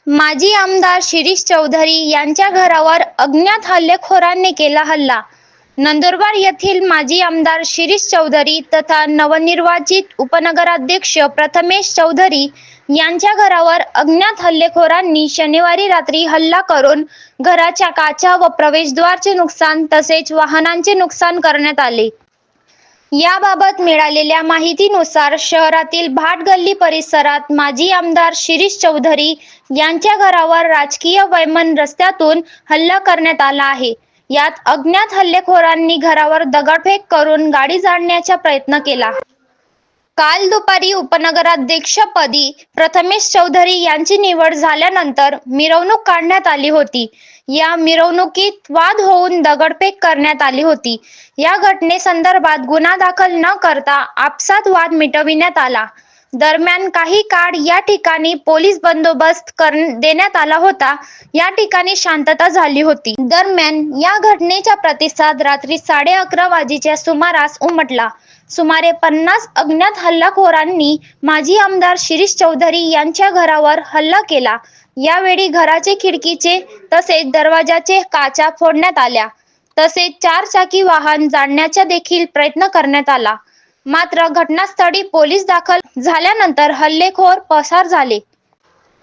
माजी आमदार शिरीष चौधरी यांच्या घरावर अज्ञात हल्लेखोरांनी केला हल्ला. नंदुरबार येथील माजी आमदार शिरीष चौधरी तथा नवनिर्वाचित उपनगराध्यक्ष प्रथमेश चौधरी यांच्या घरावर अज्ञात हल्लेखोरांनी शनिवारी रात्री हल्ला करून घराच्या काचा व प्रवेशद्वारचे नुकसान तसेच वाहनांचे नुकसान करण्यात आले. याबाबत मिळालेल्या माहितीनुसार शहरातील भाटगल्ली परिसरात माजी आमदार शिरीष चौधरी यांच्या घरावर राजकीय वैमन रस्त्यातून हल्ला करण्यात आला आहे. यात अज्ञात हल्लेखोरांनी घरावर दगडफेक करून गाडी जाळण्याचा प्रयत्न केला. काल दुपारी उपनगराध्यक्षपदी प्रथमेश चौधरी यांची निवड झाल्यानंतर मिरवणूक काढण्यात आली होती. या मिरवणुकीत वाद होऊन दगडफेक करण्यात आली होती. या घटनेसंदर्भात गुन्हा दाखल न करता आपसात वाद मिटविण्यात आला. दरम्यान काही काळ या ठिकाणी पोलीस बंदोबस्त देण्यात आला होता. या ठिकाणी शांतता झाली होती. दरम्यान या घटनेचा प्रतिसाद रात्री 11:30 वाजेच्या सुमारास उमटला. सुमारे 50 अज्ञात हल्लेखोरांनी माजी आमदार शिरीष चौधरी यांच्या घरावर हल्ला केला. यावेळी घराचे खिडकीचे तसेच दरवाजाचे काचा फोडण्यात आल्या. तसेच 4 चाकी वाहन जाळण्याचा देखील प्रयत्न करण्यात आला. मात्र घटनास्थळी पोलीस दाखल झाल्यानंतर हल्लेखोर पसार झाले.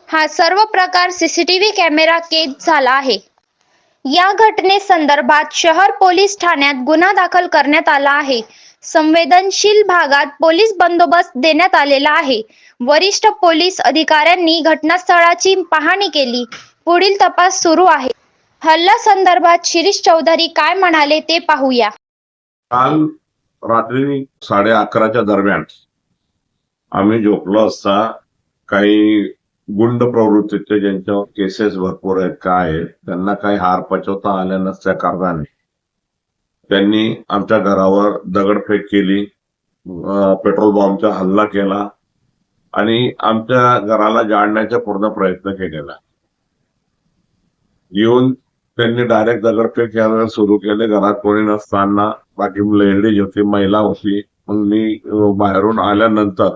हा सर्व प्रकार सीसीटीव्ही कॅमेरा कैद झाला आहे. या घटनेसंदर्भात शहर पोलीस ठाण्यात गुन्हा दाखल करण्यात आला आहे. संवेदनशील भागात पोलीस बंदोबस्त देण्यात आलेला आहे. वरिष्ठ पोलीस अधिकाऱ्यांनी घटनास्थळाची पाहणी केली. पुढील तपास सुरू आहे. हल्ला संदर्भात शिरीष चौधरी काय म्हणाले ते पाहूया. काल रात्री 11:30च्या दरम्यान आम्ही झोपलो असता काही गुंड प्रवृत्तीचे ज्यांच्यावर केसेस भरपूर आहेत काय आहेत त्यांना काही हार पचवता आल्या नसल्या कारणाने त्यांनी आमच्या घरावर दगडफेक केली, पेट्रोल बॉम्बचा हल्ला केला आणि आमच्या घराला जाळण्याचा पूर्ण प्रयत्न केलेला. येऊन त्यांनी डायरेक्ट दगडफेक करायला सुरू केले. घरात कोणी नसताना बाकी लेडीज होती, महिला होती. मग मी बाहेरून आल्यानंतर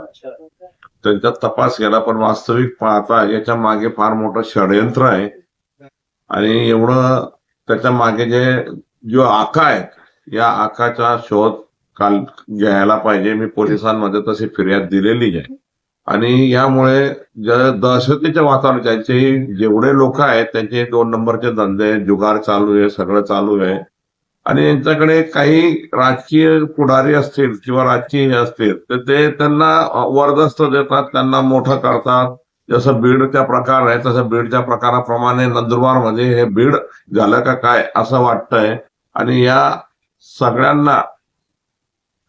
त्यांचा तपास केला, पण वास्तविक पाहता याच्या मागे फार मोठं षडयंत्र आहे आणि एवढं त्याच्या मागे जो आका आहे या आकाचा शोध काल घ्यायला पाहिजे. मी पोलिसांमध्ये तशी फिर्याद दिलेली आहे आणि यामुळे दहशतीच्या वातावरण त्यांचे जेवढे लोक आहेत त्यांचे 2 नंबरचे धंदे, जुगार चालू आहे, सगळं चालू आहे आणि यांच्याकडे काही राजकीय पुढारी असतील किंवा राजकीय असतील तर ते त्यांना वरदस्त देतात, त्यांना मोठं करतात. जसं बीडचा प्रकार आहे तसं बीडच्या प्रकाराप्रमाणे नंदुरबारमध्ये हे बीड झालं का काय असं वाटतंय आणि या सगळ्यांना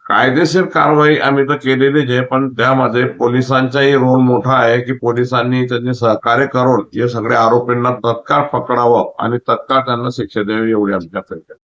कायदेशीर कारवाई आम्ही तर केलेलीच आहे, पण त्यामध्ये पोलिसांचाही रोल मोठा आहे की पोलिसांनी त्यांनी सहकार्य करून हे सगळे आरोपींना तत्काळ पकडावं आणि तत्काळ त्यांना शिक्षा द्यावी एवढी आमच्या